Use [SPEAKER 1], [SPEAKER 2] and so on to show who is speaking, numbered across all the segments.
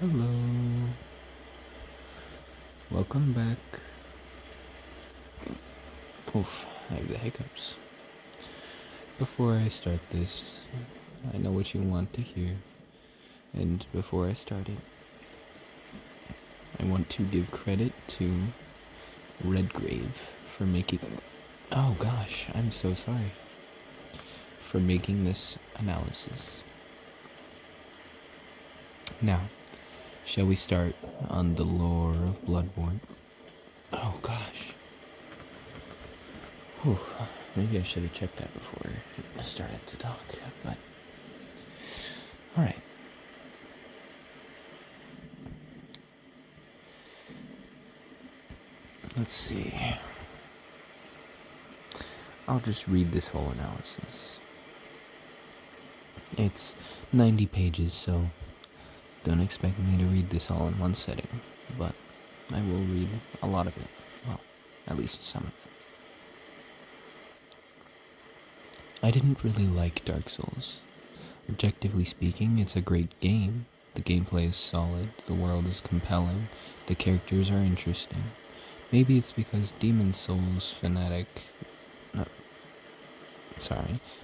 [SPEAKER 1] Hello. Welcome back. Oof, I have the hiccups. Before I start this, I know what you want to hear. And before I start it, I want to give credit to RedGrave for making... Oh gosh, I'm so sorry. For making this analysis. Now, shall we start on the lore of Bloodborne? Oh gosh. Whew. Maybe I should have checked that before I started to talk, but... Alright. Let's see. I'll just read this whole analysis. It's 90 pages, so don't expect me to read this all in one sitting, but I will read a lot of it. Well, at least some of it. I didn't really like Dark Souls. Objectively speaking, it's a great game. The gameplay is solid, the world is compelling, the characters are interesting. Maybe it's because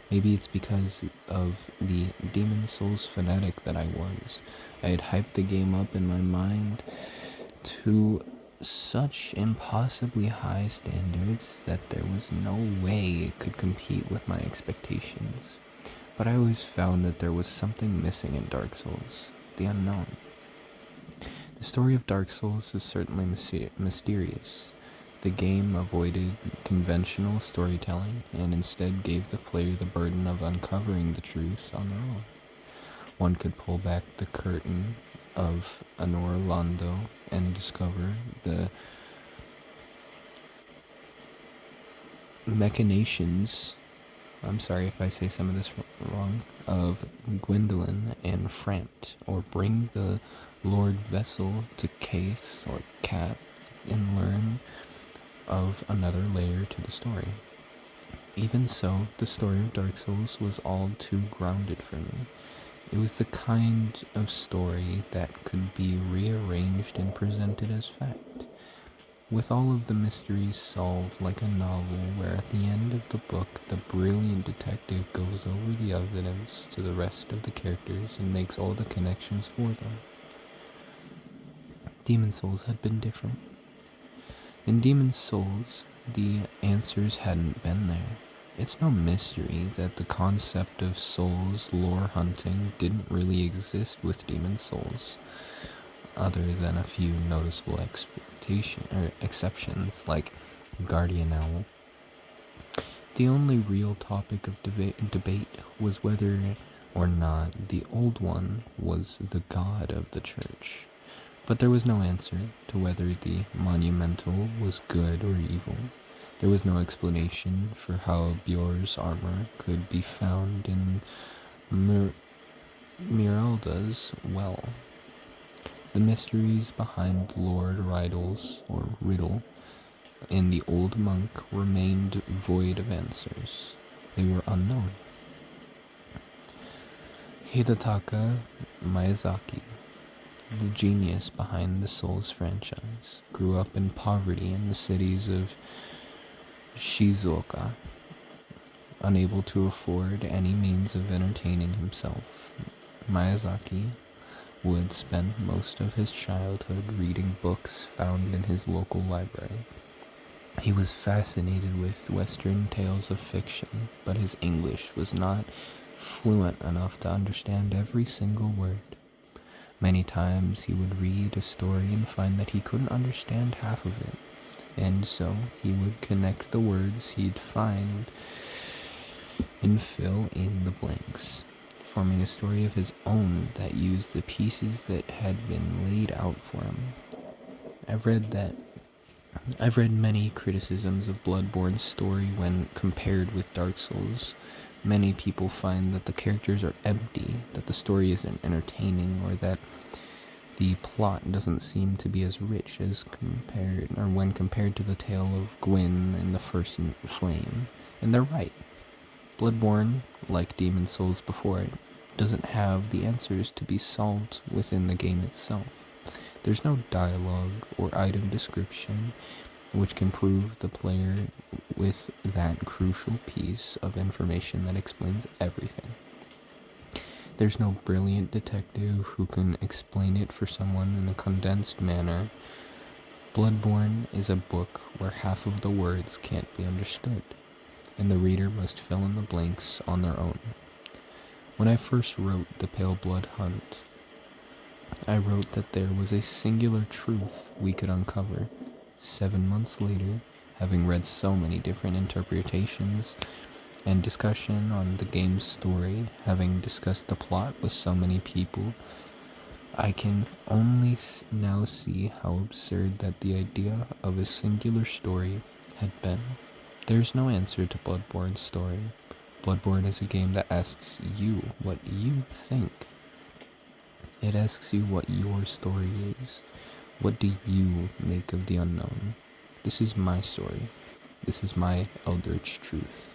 [SPEAKER 1] Maybe it's because of the Demon Souls fanatic that I was. I had hyped the game up in my mind to such impossibly high standards that there was no way it could compete with my expectations. But I always found that there was something missing in Dark Souls, the unknown. The story of Dark Souls is certainly mysterious. The game avoided conventional storytelling and instead gave the player the burden of uncovering the truth on their own. One could pull back the curtain of Anor Londo and discover the machinations, I'm sorry if I say some of this wrong, of Gwendolyn and Frampt, or bring the Lord Vessel to Kaith or Cat and learn of another layer to the story. Even so, the story of Dark Souls was all too grounded for me. It was the kind of story that could be rearranged and presented as fact, with all of the mysteries solved like a novel where at the end of the book the brilliant detective goes over the evidence to the rest of the characters and makes all the connections for them. Demon Souls had been different. In Demon Souls, the answers hadn't been there. It's no mystery that the concept of Souls lore hunting didn't really exist with Demon Souls, other than a few noticeable exceptions like Guardian Owl. The only real topic of debate was whether or not the Old One was the god of the church. But there was no answer to whether the Monumental was good or evil. There was no explanation for how Bjor's armor could be found in Miralda's well. The mysteries behind Lord Rydell's, or Riddle, and the old monk remained void of answers. They were unknown. Hidetaka Miyazaki, the genius behind the Souls franchise, grew up in poverty in the cities of Shizuoka, unable to afford any means of entertaining himself. Miyazaki would spend most of his childhood reading books found in his local library. He was fascinated with Western tales of fiction, but his English was not fluent enough to understand every single word. Many times he would read a story and find that he couldn't understand half of it, and so he would connect the words he'd find and fill in the blanks, forming a story of his own that used the pieces that had been laid out for him. I've read many criticisms of Bloodborne's story when compared with Dark Souls. Many people find that the characters are empty, that the story isn't entertaining, or that the plot doesn't seem to be as rich as when compared to the tale of Gwyn and the First Flame. And they're right. Bloodborne, like Demon Souls before it, doesn't have the answers to be solved within the game itself. There's no dialogue or item description which can prove the player with that crucial piece of information that explains everything. There's no brilliant detective who can explain it for someone in a condensed manner. Bloodborne is a book where half of the words can't be understood, and the reader must fill in the blanks on their own. When I first wrote the Paleblood Hunt, I wrote that there was a singular truth we could uncover. 7 months later, having read so many different interpretations and discussion on the game's story, having discussed the plot with so many people, I can only now see how absurd that the idea of a singular story had been. There's no answer to Bloodborne's story. Bloodborne is a game that asks you what you think. It asks you what your story is. What do you make of the unknown? This is my story. This is my eldritch truth.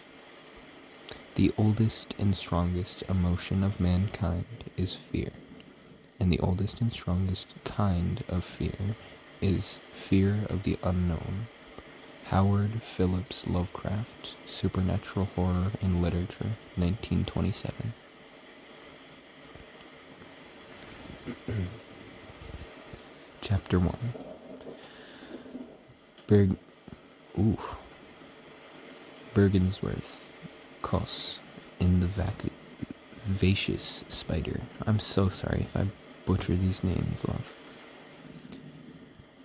[SPEAKER 1] The oldest and strongest emotion of mankind is fear. And the oldest and strongest kind of fear is fear of the unknown. Howard Phillips Lovecraft, Supernatural Horror in Literature, 1927. Chapter 1. Bergenworth, Kos, in the Vacious Spider. I'm so sorry if I butcher these names, love.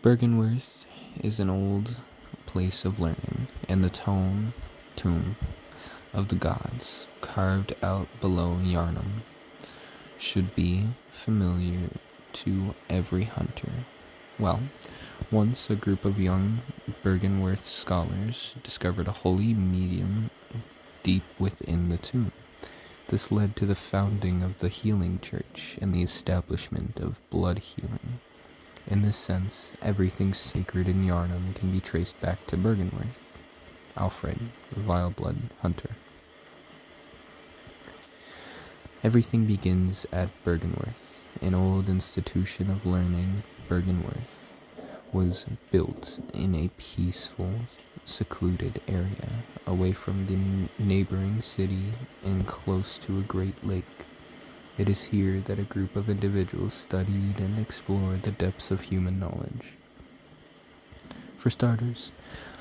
[SPEAKER 1] Bergenworth is an old place of learning, and the tomb of the gods, carved out below Yarnum, should be familiar to every hunter. Well, once a group of young Bergenworth scholars discovered a holy medium deep within the tomb. This led to the founding of the Healing Church and the establishment of blood healing. In this sense, everything sacred in Yarnum can be traced back to Bergenworth. Alfred, the vile-blood hunter. Everything begins at Bergenworth. An old institution of learning, Bergenworth was built in a peaceful, secluded area, away from the neighboring city and close to a great lake. It is here that a group of individuals studied and explored the depths of human knowledge. For starters,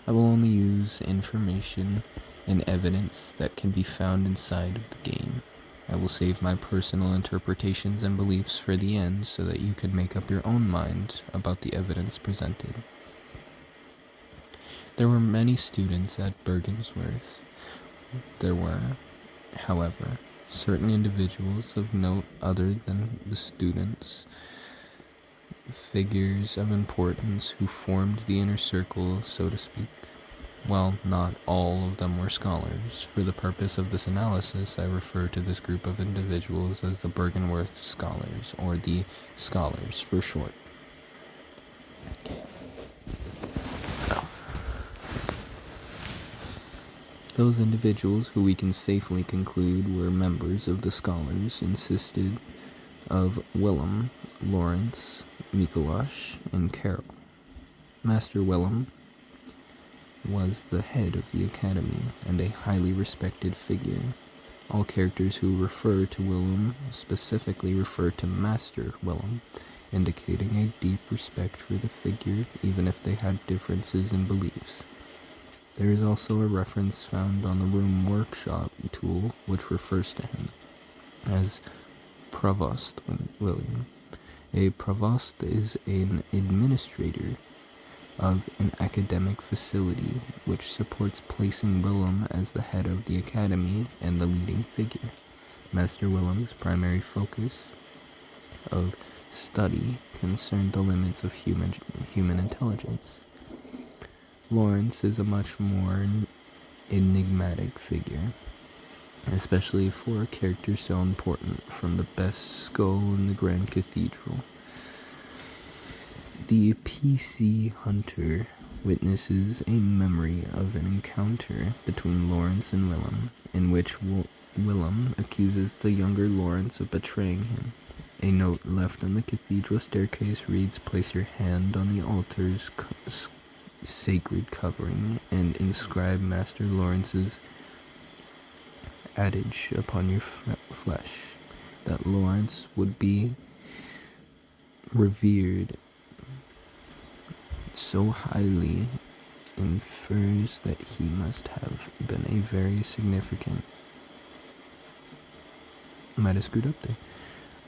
[SPEAKER 1] I will only use information and evidence that can be found inside of the game. I will save my personal interpretations and beliefs for the end so that you can make up your own mind about the evidence presented. There were many students at Bergenworth. There were, however, certain individuals of note other than the students, figures of importance who formed the inner circle, so to speak. Well, not all of them were scholars. For the purpose of this analysis, I refer to this group of individuals as the Bergenworth scholars, or the scholars for short. Those individuals who we can safely conclude were members of the scholars consisted of Willem, Lawrence, Mikolash, and Carol. Master Willem was the head of the academy and a highly respected figure. All characters who refer to Willem specifically refer to Master Willem, indicating a deep respect for the figure even if they had differences in beliefs. There is also a reference found on the room workshop tool which refers to him as Provost William. A provost is an administrator of an academic facility which supports placing Willem as the head of the academy and the leading figure. Master Willem's primary focus of study concerned the limits of human intelligence. Lawrence is a much more enigmatic figure, especially for a character so important from the best skull in the Grand Cathedral. The PC hunter witnesses a memory of an encounter between Lawrence and Willem, in which Willem accuses the younger Lawrence of betraying him. A note left on the cathedral staircase reads, "Place your hand on the altar's sacred covering and inscribe Master Lawrence's adage upon your flesh." That Lawrence would be revered so highly infers that he must have been a very significant, might have screwed up there,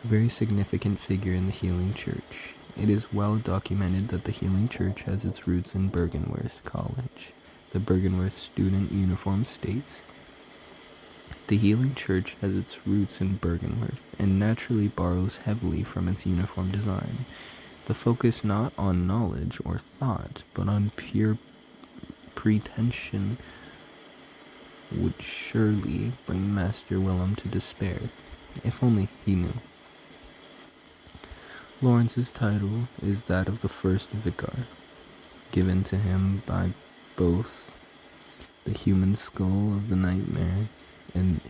[SPEAKER 1] a very significant figure in the Healing Church. It is well documented that the Healing Church has its roots in Bergenworth College. The Bergenworth student uniform states, "The Healing Church has its roots in Bergenworth and naturally borrows heavily from its uniform design. The focus not on knowledge or thought, but on pure pretension would surely bring Master Willem to despair, if only he knew." Lawrence's title is that of the first vicar, given to him by both the human skull of the nightmare and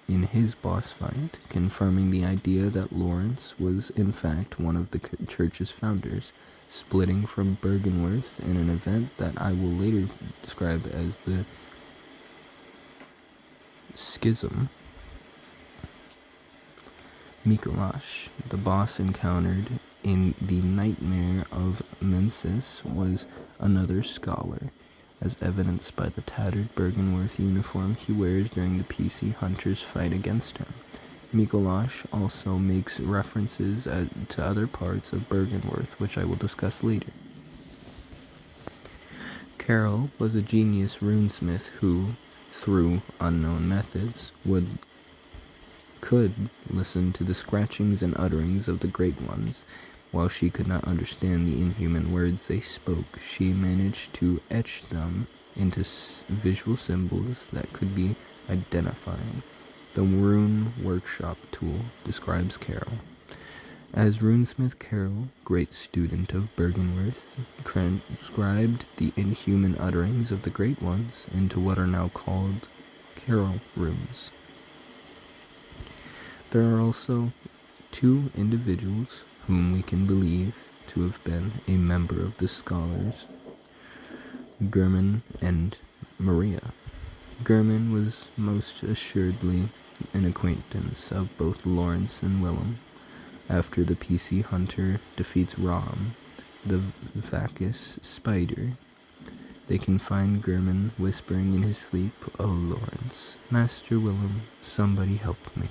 [SPEAKER 1] in his boss fight, confirming the idea that Lawrence was in fact one of the church's founders, splitting from Bergenworth in an event that I will later describe as the Schism. Mikolash, the boss encountered in the Nightmare of Mensis, was another scholar, as evidenced by the tattered Bergenworth uniform he wears during the PC Hunter's fight against him. Mikolash also makes references to other parts of Bergenworth, which I will discuss later. Carol was a genius runesmith who, through unknown methods, could listen to the scratchings and utterings of the Great Ones. While she could not understand the inhuman words they spoke, she managed to etch them into visual symbols that could be identifying. The Rune Workshop tool describes Carol. As runesmith Carol, great student of Bergenworth, transcribed the inhuman utterings of the Great Ones into what are now called Carol runes. There are also two individuals whom we can believe to have been a member of the scholars, German and Maria. German was most assuredly an acquaintance of both Lawrence and Willem. After the PC Hunter defeats Rom, the Vacus Spider, they can find German whispering in his sleep, "Oh Lawrence, Master Willem, somebody help me."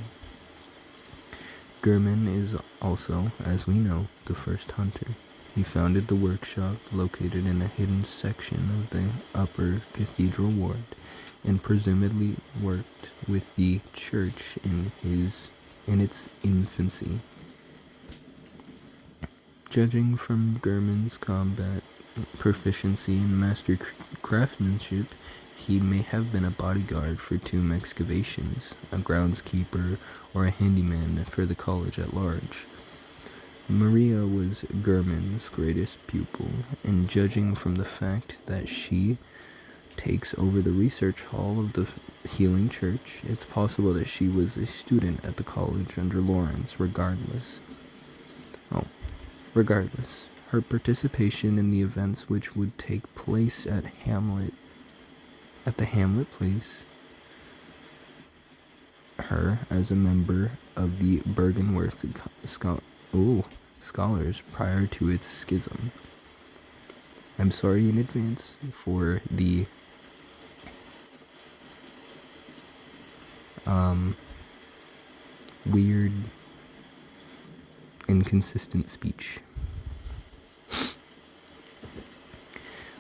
[SPEAKER 1] German is also, as we know, the first hunter. He founded the workshop located in a hidden section of the upper cathedral ward, and presumably worked with the church in its infancy. Judging from German's combat proficiency and master craftsmanship, he may have been a bodyguard for tomb excavations, a groundskeeper, or a handyman for the college at large. Maria was German's greatest pupil, and judging from the fact that she takes over the research hall of the Healing Church, it's possible that she was a student at the college under Lawrence. Regardless, her participation in the events which would take place at the Hamlet place her as a member of the Bergenworth scholars prior to its schism. I'm sorry in advance for the weird, inconsistent speech.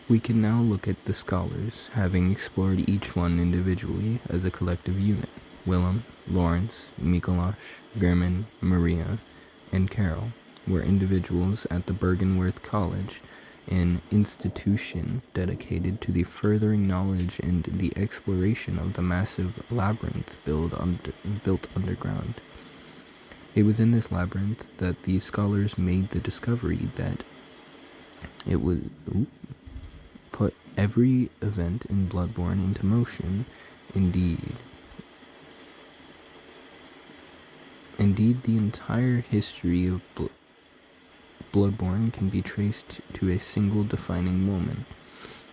[SPEAKER 1] We can now look at the scholars, having explored each one individually as a collective unit. Willem, Lawrence, Mikolash, German, Maria, and Carol were individuals at the Bergenworth College, an institution dedicated to the furthering knowledge and the exploration of the massive labyrinth built underground. It was in this labyrinth that the scholars made the discovery that it would put every event in Bloodborne into motion. Indeed, Indeed, the entire history of Bloodborne can be traced to a single defining moment,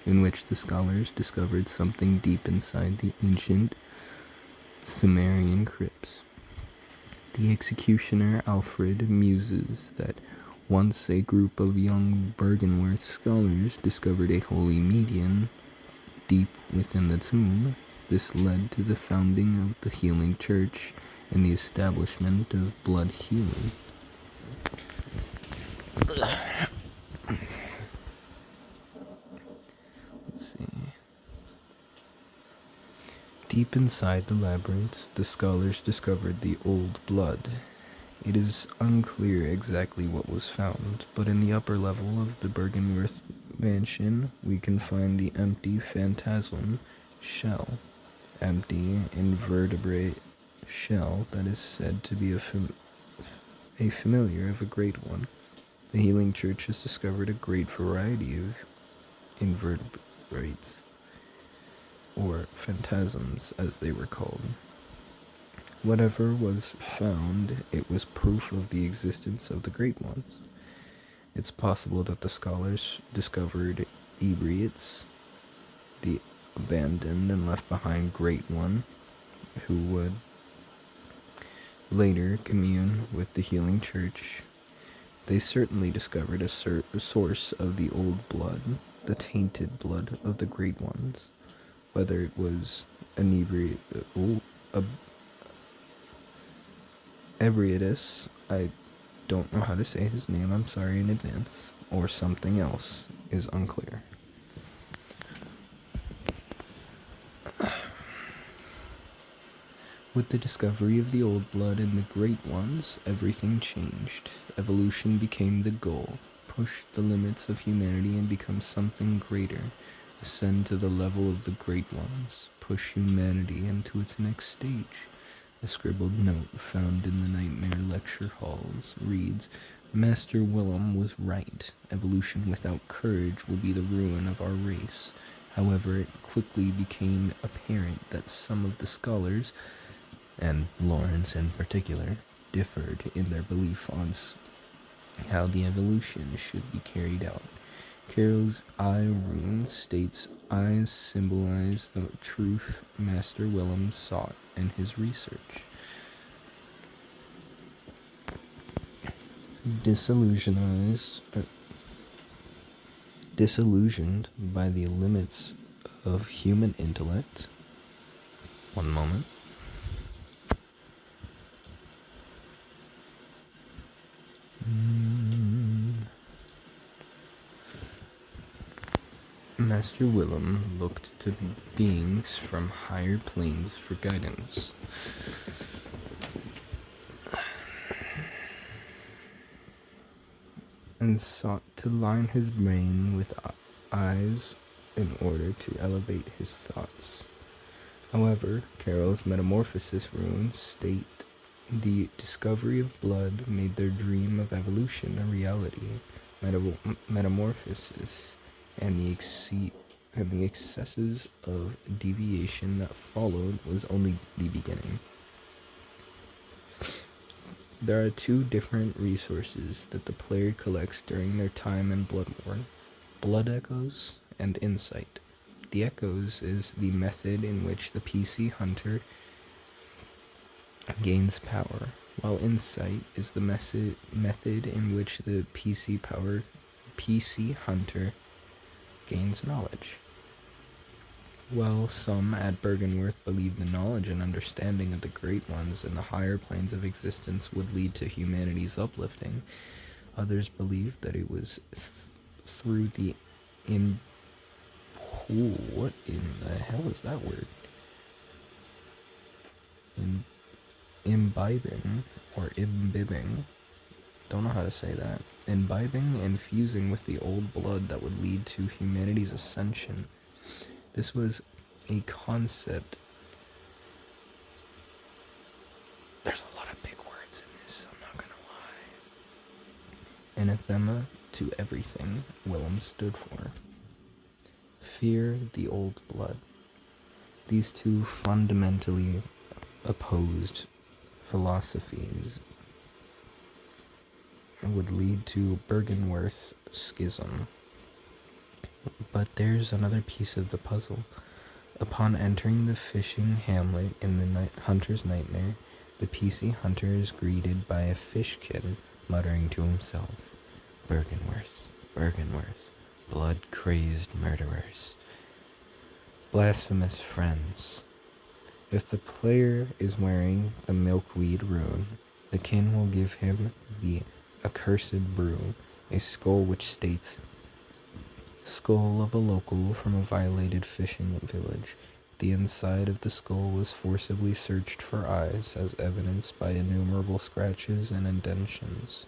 [SPEAKER 1] in which the scholars discovered something deep inside the ancient Sumerian crypts. The executioner Alfred muses that once a group of young Bergenworth scholars discovered a holy medium deep within the tomb. This led to the founding of the Healing Church and the establishment of blood healing. Let's see. Deep inside the labyrinths, the scholars discovered the old blood. It is unclear exactly what was found, but in the upper level of the Bergenworth mansion, we can find the empty phantasm shell, empty invertebrate shell that is said to be a familiar of a great one. The Healing Church has discovered a great variety of invertebrates, or phantasms as they were called. Whatever was found, it was proof of the existence of the Great Ones. It's possible that the scholars discovered Ebrietes, the abandoned and left behind Great One, who would later commune with the Healing Church. They certainly discovered a source of the old blood, the tainted blood of the Great Ones. Whether it was Ebrietes, I don't know how to say his name, I'm sorry in advance, or something else, is unclear. With the discovery of the old blood and the Great Ones, everything changed. Evolution became the goal. Push the limits of humanity and become something greater. Ascend to the level of the Great Ones. Push humanity into its next stage. A scribbled note found in the nightmare lecture halls reads, Master Willem was right. Evolution without courage will be the ruin of our race. However, it quickly became apparent that some of the scholars, and Lawrence in particular, differed in their belief on how the evolution should be carried out. Carol's eye rune states eyes symbolize the truth Master Willem sought in his research. Disillusioned by the limits of human intellect. One moment. Master Willem looked to beings from higher planes for guidance. And sought to line his brain with eyes in order to elevate his thoughts. However, Carol's metamorphosis runes state the discovery of blood made their dream of evolution a reality. Metamorphosis and the excesses of deviation that followed was only the beginning. There are two different resources that the player collects during their time in Bloodborne: blood echoes and insight. The echoes is the method in which the PC hunter gains power, while insight is the method in which the PC hunter gains knowledge. While some at Bergenworth believe the knowledge and understanding of the Great Ones and the higher planes of existence would lead to humanity's uplifting, others believe that it was through the what in the hell is that word? Imbibing, or imbibing, don't know how to say that. Imbibing and fusing with the old blood that would lead to humanity's ascension. This was a concept. There's a lot of big words in this, so I'm not gonna lie. Anathema to everything Willem stood for. Fear the old blood. These two fundamentally opposed philosophies would lead to Bergenworth schism. But there's another piece of the puzzle. Upon entering the fishing hamlet in the hunter's nightmare, the PC hunter is greeted by a fishkin muttering to himself, Bergenworth, Bergenworth, blood-crazed murderers, blasphemous friends. If the player is wearing the milkweed rune, the kin will give him the accursed brew, a skull which states, skull of a local from a violated fishing village. The inside of the skull was forcibly searched for eyes, as evidenced by innumerable scratches and indentions.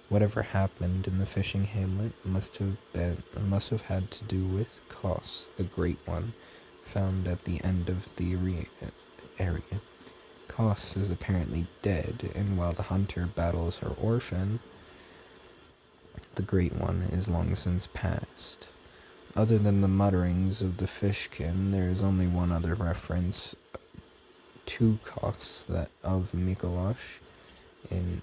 [SPEAKER 1] Whatever happened in the fishing hamlet must have had to do with Kos, the Great One, found at the end of the area. Kos is apparently dead, and while the hunter battles her orphan, the Great One is long since passed. Other than the mutterings of the fishkin, there is only one other reference to Kos, that of Mikolash, in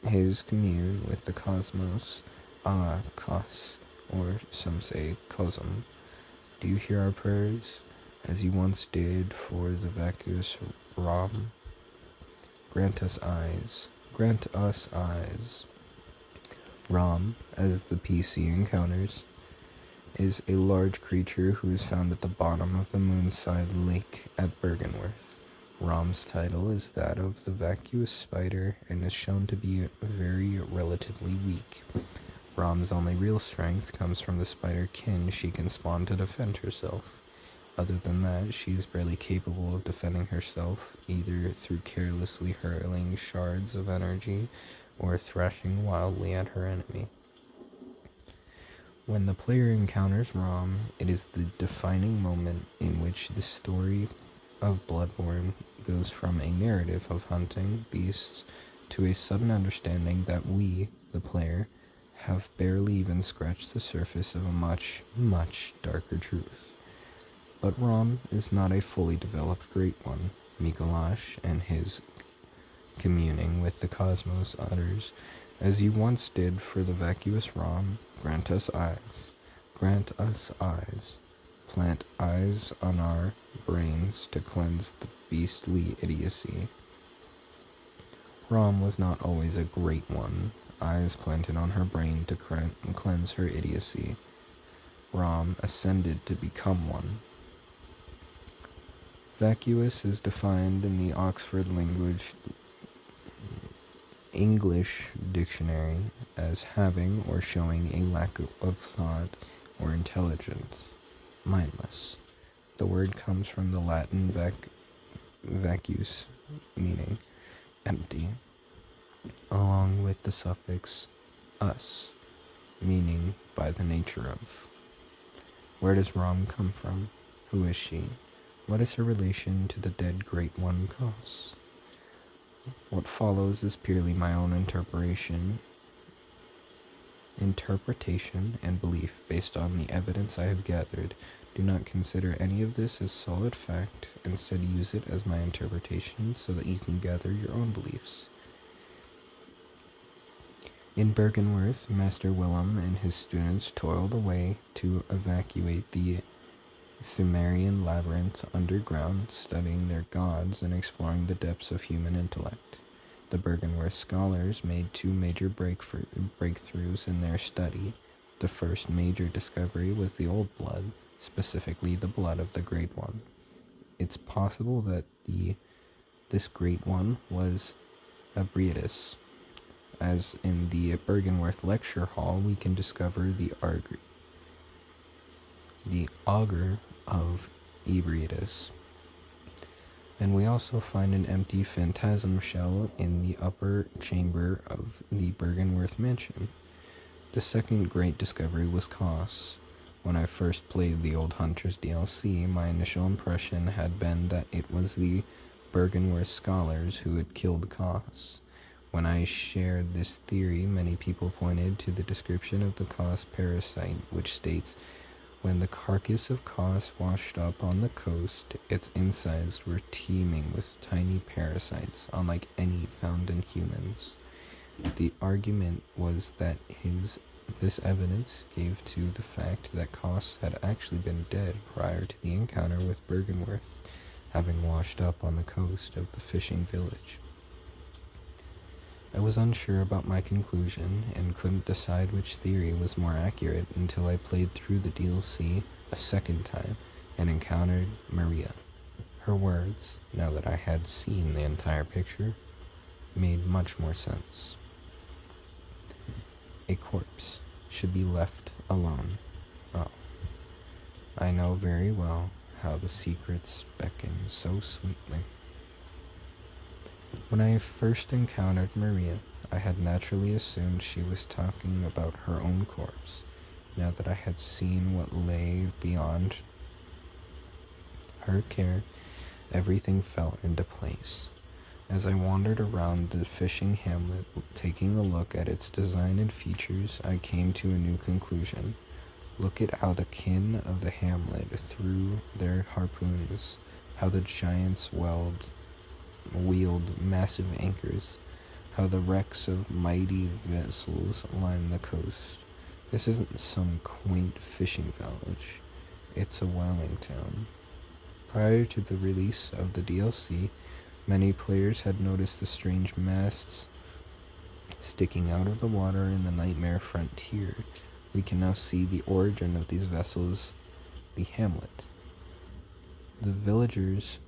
[SPEAKER 1] his commune with the cosmos, Kos, or some say Cosm. Do you hear our prayers, as you once did for the vacuous Ram? Grant us eyes. Grant us eyes. Ram, as the PC encounters, is a large creature who is found at the bottom of the Moonside Lake at Bergenworth. Ram's title is that of the vacuous spider and is shown to be very relatively weak. Ram's only real strength comes from the spider kin she can spawn to defend herself. Other than that, she is barely capable of defending herself, either through carelessly hurling shards of energy or thrashing wildly at her enemy. When the player encounters Ram, it is the defining moment in which the story of Bloodborne goes from a narrative of hunting beasts to a sudden understanding that we, the player, have barely even scratched the surface of a much, much darker truth. But Ram is not a fully developed Great One. Mikolash and his communing with the cosmos utters, as you once did for the vacuous Ram, grant us eyes. Grant us eyes. Plant eyes on our brains to cleanse the beastly idiocy. Ram was not always a Great One. Eyes planted on her brain to cleanse her idiocy. Ram ascended to become one. Vacuous is defined in the Oxford English Dictionary as having or showing a lack of thought or intelligence, mindless. The word comes from the Latin vacuus, meaning empty, along with the suffix us, meaning by the nature of. Where does Ram come from? Who is she? What is her relation to the dead Great One Kos? What follows is purely my own interpretation and belief based on the evidence I have gathered. Do not consider any of this as solid fact. Instead, use it as my interpretation so that you can gather your own beliefs. In Bergenworth, Master Willem and his students toiled away to evacuate the Sumerian labyrinth underground, studying their gods and exploring the depths of human intellect. The Bergenworth scholars made two major breakthroughs in their study. The first major discovery was the old blood, specifically the blood of the Great One. It's possible that this Great One was a Idiocy. As in the Bergenworth lecture hall, we can discover the augur of Idiocy. And we also find an empty phantasm shell in the upper chamber of the Bergenworth mansion. The second great discovery was Kos. When I first played the Old Hunters DLC, my initial impression had been that it was the Bergenworth scholars who had killed Kos. When I shared this theory, many people pointed to the description of the Kos parasite, which states, When the carcass of Kos washed up on the coast, its insides were teeming with tiny parasites, unlike any found in humans. The argument was that this evidence gave to the fact that Kos had actually been dead prior to the encounter with Bergenworth, having washed up on the coast of the fishing village. I was unsure about my conclusion and couldn't decide which theory was more accurate until I played through the DLC a second time and encountered Maria. Her words, now that I had seen the entire picture, made much more sense. A corpse should be left alone. Oh, I know very well how the secrets beckon so sweetly. When I first encountered Maria, I had naturally assumed she was talking about her own corpse. Now that I had seen what lay beyond her care, everything fell into place. As I wandered around the Fishing Hamlet, taking a look at its design and features, I came to a new conclusion. Look at how the kin of the hamlet threw their harpoons, how the giants wield massive anchors, how the wrecks of mighty vessels line the coast. This isn't some quaint fishing village, it's a whaling town. Prior to the release of the DLC, many players had noticed the strange masts sticking out of the water in the Nightmare Frontier. We can now see the origin of these vessels, the hamlet. The villagers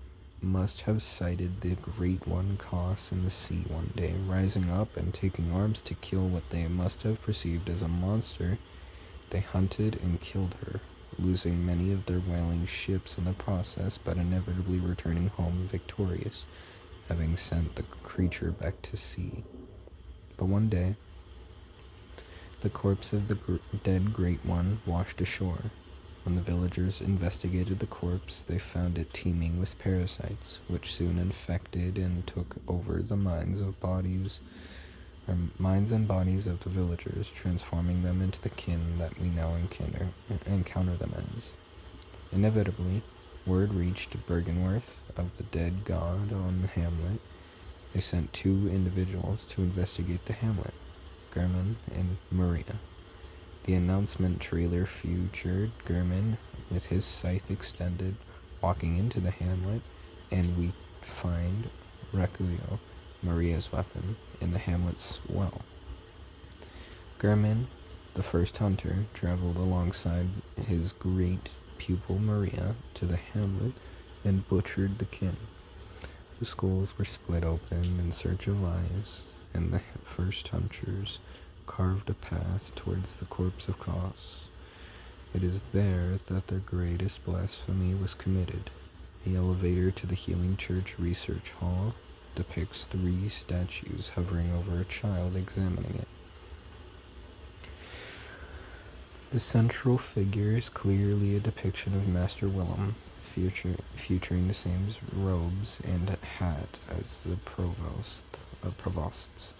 [SPEAKER 1] must have sighted the Great One Kos in the sea one day, rising up and taking arms to kill what they must have perceived as a monster. They hunted and killed her, losing many of their whaling ships in the process, but inevitably returning home victorious, having sent the creature back to sea. But one day, the corpse of the dead Great One washed ashore. When the villagers investigated the corpse, they found it teeming with parasites, which soon infected and took over the minds and bodies of the villagers, transforming them into the kin that we now encounter them as. Inevitably, word reached Bergenworth of the dead god on the hamlet. They sent 2 individuals to investigate the hamlet, German and Maria. The announcement trailer featured German with his scythe extended, walking into the hamlet, and we find Requio, Maria's weapon, in the hamlet's well. German, the first hunter, traveled alongside his great pupil Maria to the hamlet and butchered the kin. The skulls were split open in search of eyes, and the first hunters carved a path towards the corpse of Kos. It is there that their greatest blasphemy was committed. The elevator to the Healing Church Research Hall depicts 3 statues hovering over a child examining it. The central figure is clearly a depiction of Master Willem, featuring the same robes and hat as the provosts.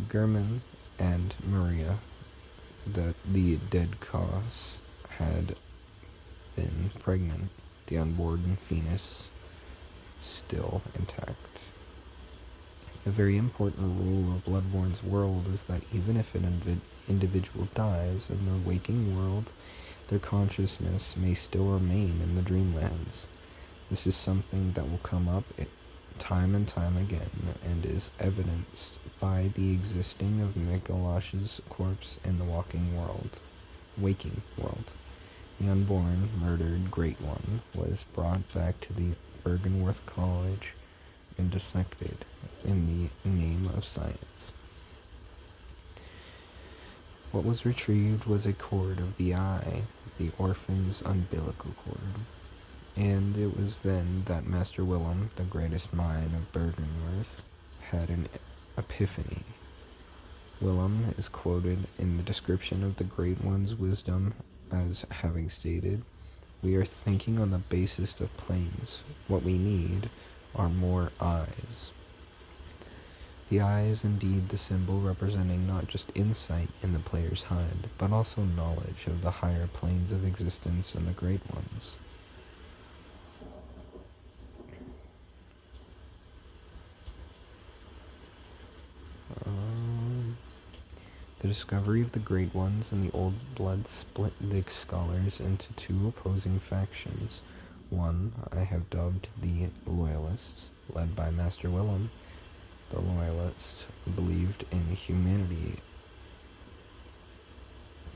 [SPEAKER 1] German and Maria, the dead Kos, had been pregnant, the unborn fetus still intact. A very important rule of Bloodborne's world is that even if an individual dies in the waking world, their consciousness may still remain in the dreamlands. This is something that will come up time and time again, and is evidenced by the existing of Mikolash's corpse in the waking world. The unborn, murdered Great One was brought back to the Bergenworth College and dissected in the name of science. What was retrieved was a cord of the eye, the orphan's umbilical cord. And it was then that Master Willem, the greatest mind of Bergenworth, had an epiphany. Willem is quoted in the description of the Great One's wisdom as having stated, "We are thinking on the basis of planes. What we need are more eyes." The eye is indeed the symbol representing not just insight in the player's HUD, but also knowledge of the higher planes of existence and the great ones. The discovery of the Great Ones and the Old Blood split the scholars into two opposing factions. One I have dubbed the Loyalists, led by Master Willem. The Loyalists believed in humanity.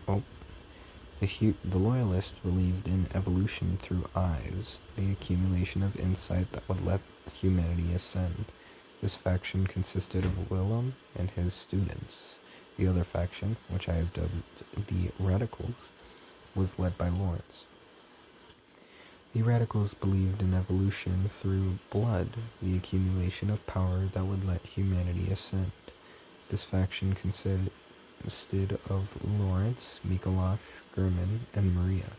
[SPEAKER 1] The Loyalists believed in evolution through eyes, the accumulation of insight that would let humanity ascend. This faction consisted of Willem and his students. The other faction, which I have dubbed the Radicals, was led by Lawrence. The Radicals believed in evolution through blood, the accumulation of power that would let humanity ascend. This faction consisted of Lawrence, Mikolash, Gurman, and Maria.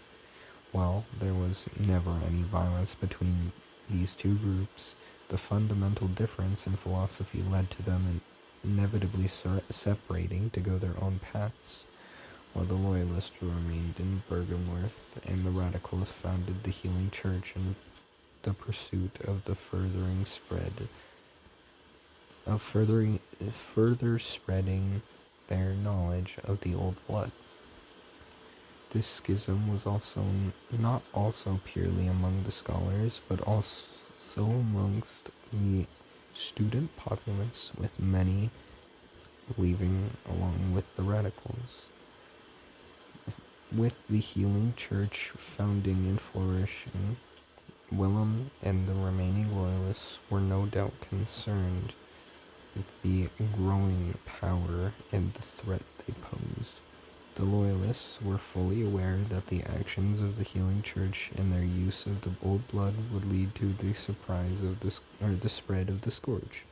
[SPEAKER 1] While there was never any violence between these two groups, the fundamental difference in philosophy led to them inevitably separating to go their own paths. While the Loyalists remained in Bergenworth, and the Radicals founded the Healing Church in the pursuit of the further spreading their knowledge of the Old Blood. This schism was not purely among the scholars, but also amongst the student populace, with many leaving along with the Radicals. With the Healing Church founding and flourishing, Willem and the remaining Loyalists were no doubt concerned with the growing power and the threat they posed. The Loyalists were fully aware that the actions of the Healing Church and their use of the Old Blood would lead to the the spread of the Scourge.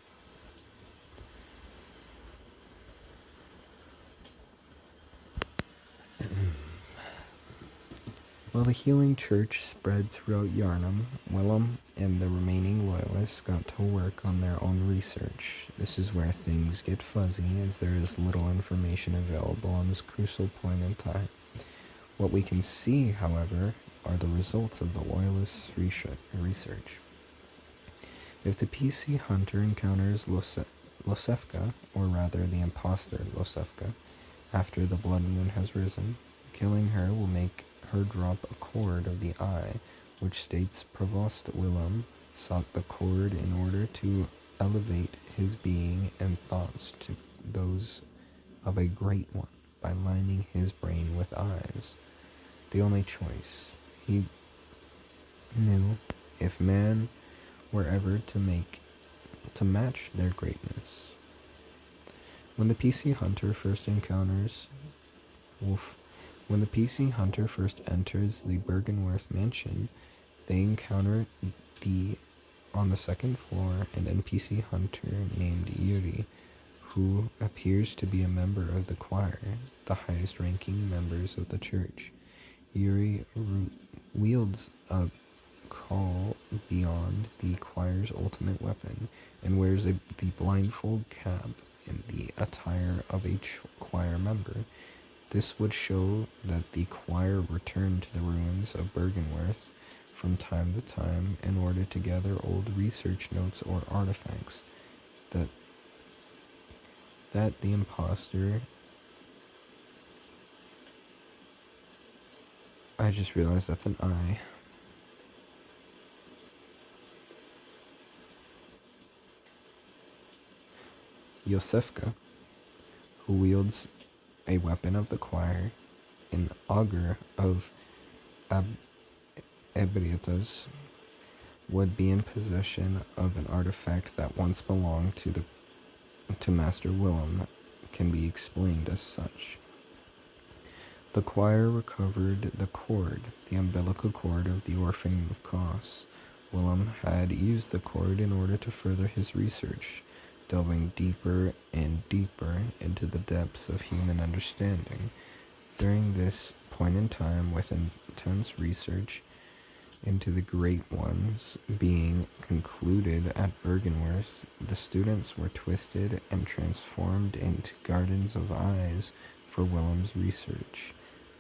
[SPEAKER 1] While the Healing Church spread throughout Yarnum, Willem and the remaining Loyalists got to work on their own research. This is where things get fuzzy, as there is little information available on this crucial point in time. What we can see, however, are the results of the Loyalists' research. If the PC hunter encounters Losefka, or rather the imposter Losefka, after the blood moon has risen, killing her will make her drop a cord of the eye, which states Provost Willem sought the cord in order to elevate his being and thoughts to those of a great one by lining his brain with eyes. The only choice he knew, if man were ever to match their greatness. When the PC hunter first enters the Bergenworth mansion, they encounter on the second floor an NPC hunter named Yuri, who appears to be a member of the choir, the highest ranking members of the church. Yuri wields a call beyond the choir's ultimate weapon, and wears the blindfold cap in the attire of a choir member. This would show that the choir returned to the ruins of Bergenworth from time to time in order to gather old research notes or artifacts. That the imposter... I just realized that's an I. Yosefka, who wields a weapon of the choir, an augur of Ebrietas, would be in possession of an artifact that once belonged to Master Willem, can be explained as such. The choir recovered the cord, the umbilical cord of the Orphan of Kos. Willem had used the cord in order to further his research, delving deeper and deeper into the depths of human understanding. During this point in time, with intense research, into the Great Ones being concluded at Bergenworth, the students were twisted and transformed into gardens of eyes for Willem's research.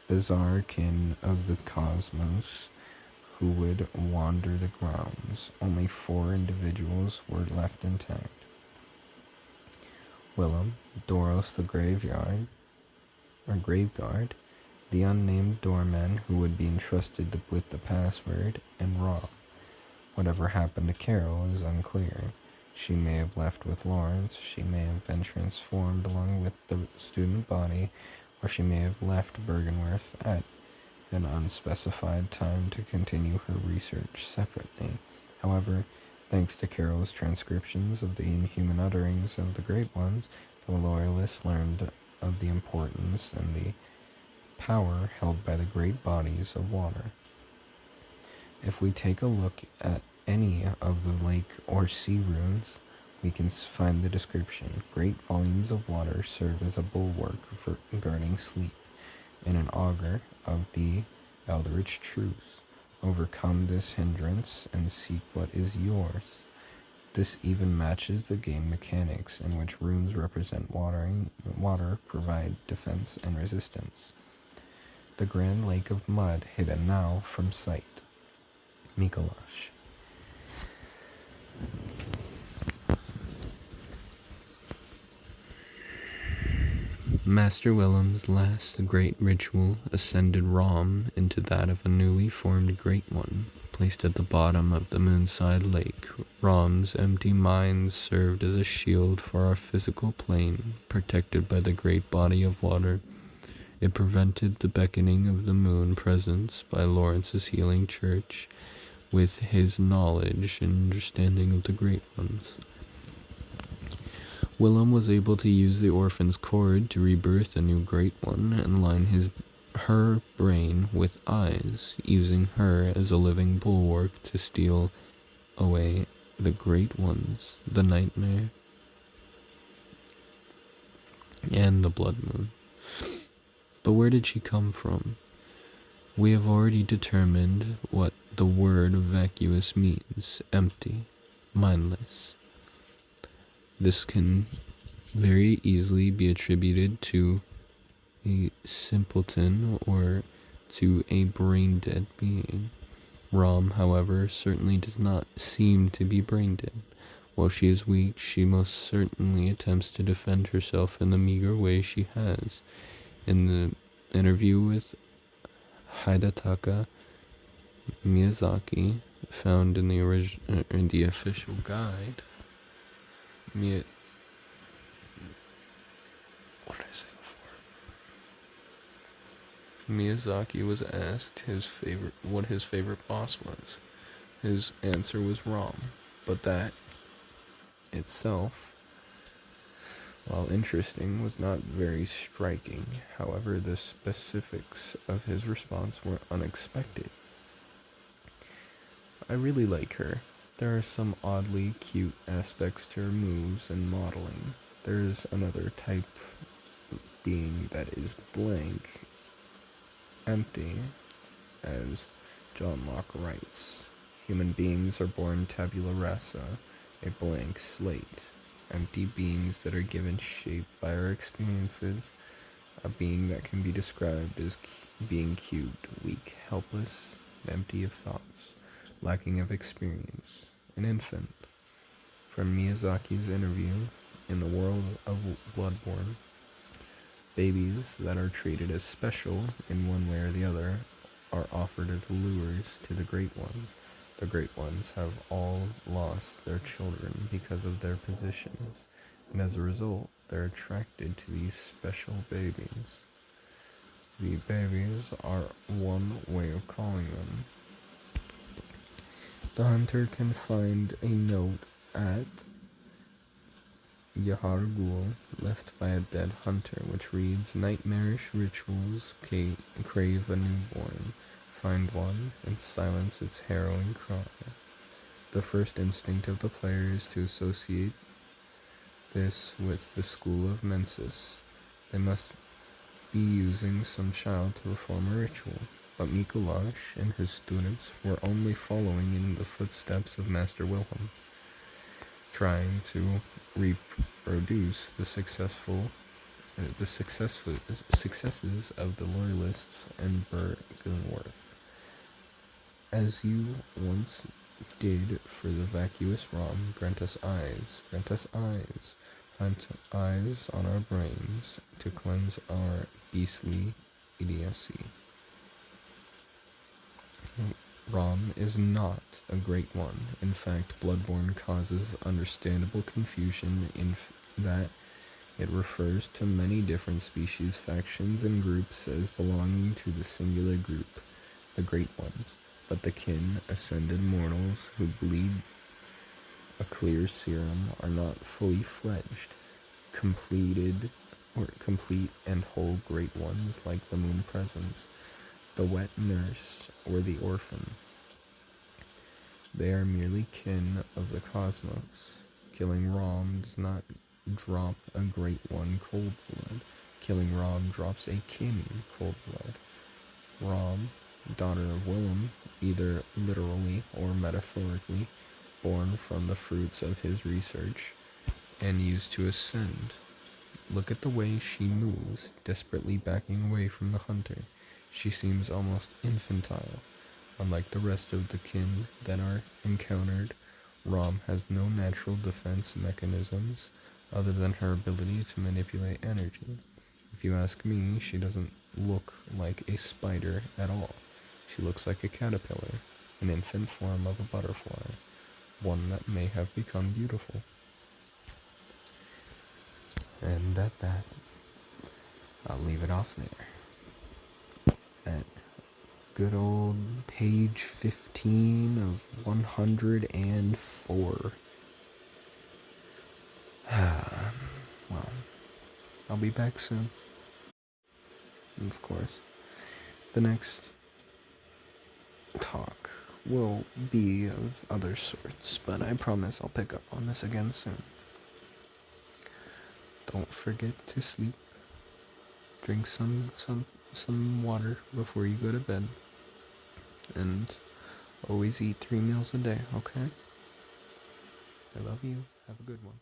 [SPEAKER 1] Bizarre kin of the cosmos who would wander the grounds. Only 4 individuals were left intact. Willem, Doros the Graveguard, the unnamed doorman who would be entrusted with the password, and Rob. Whatever happened to Carol is unclear. She may have left with Lawrence, she may have been transformed along with the student body, or she may have left Bergenworth at an unspecified time to continue her research separately. However, thanks to Carol's transcriptions of the inhuman utterings of the Great Ones, the Loyalists learned of the importance and the power held by the great bodies of water. If we take a look at any of the lake or sea runes, we can find the description. Great volumes of water serve as a bulwark for guarding sleep, and an augur of the eldritch truth. Overcome this hindrance and seek what is yours. This even matches the game mechanics in which runes represent water, provide defense and resistance. The Grand Lake of Mud hidden now from sight. Mikolash. Master Willem's last great ritual ascended Rom into that of a newly formed Great One. Placed at the bottom of the Moonside Lake, Rom's empty mind served as a shield for our physical plane, protected by the great body of water. It prevented the beckoning of the moon presence by Lawrence's healing church with his knowledge and understanding of the Great Ones. Willem was able to use the orphan's cord to rebirth a new Great One and line her brain with eyes, using her as a living bulwark to steal away the Great Ones, the Nightmare, and the Blood Moon. But where did she come from? We have already determined what the word vacuous means: empty, mindless. This can very easily be attributed to a simpleton or to a brain-dead being. Rom, however, certainly does not seem to be brain-dead. While she is weak, she most certainly attempts to defend herself in the meager way she has. In the interview with Hidataka Miyazaki, found in the official guide, what did I say before? Miyazaki was asked what his favorite boss was. His answer was Rom, but that itself, while interesting, was not very striking. However, the specifics of his response were unexpected. I really like her. There are some oddly cute aspects to her moves and modeling. There is another type being that is blank, empty, as John Locke writes. Human beings are born tabula rasa, a blank slate. Empty beings that are given shape by our experiences. A being that can be described as being cute, weak, helpless, empty of thoughts, lacking of experience. An infant. From Miyazaki's interview, in the world of Bloodborne, babies that are treated as special in one way or the other are offered as lures to the Great Ones. The Great Ones have all lost their children because of their positions, and as a result, they're attracted to these special babies. The babies are one way of calling them. The hunter can find a note at Yahargul left by a dead hunter, which reads, "Nightmarish rituals crave a newborn. Find one and silence its harrowing cry." The first instinct of the player is to associate this with the school of Mensis. They must be using some child to perform a ritual. But Mikulash and his students were only following in the footsteps of Master Wilhelm, trying to reproduce the successes of the Loyalists in Bergenworth. As you once did for the vacuous Rom, grant us eyes, plant eyes on our brains to cleanse our beastly idiocy. Rom is not a great one. In fact, Bloodborne causes understandable confusion in that it refers to many different species, factions, and groups as belonging to the singular group, the Great Ones. But the kin, ascended mortals who bleed a clear serum are not fully fledged, complete and whole Great Ones like the Moon Presence, the wet nurse, or the orphan. They are merely kin of the cosmos. Killing Rom does not drop a Great One cold blood. Killing Rom drops a kin cold blood. Rom, daughter of Willem, either literally or metaphorically, born from the fruits of his research, and used to ascend. Look at the way she moves, desperately backing away from the hunter. She seems almost infantile. Unlike the rest of the kin that are encountered, Rom has no natural defense mechanisms other than her ability to manipulate energy. If you ask me, she doesn't look like a spider at all. She looks like a caterpillar, an infant form of a butterfly, one that may have become beautiful. And at that, I'll leave it off there. At good old page 15 of 104. Well, I'll be back soon. Of course, the next talk will be of other sorts, but I promise I'll pick up on this again soon. Don't forget to sleep. Drink some water before you go to bed. And always eat 3 meals a day, okay? I love you. Have a good one.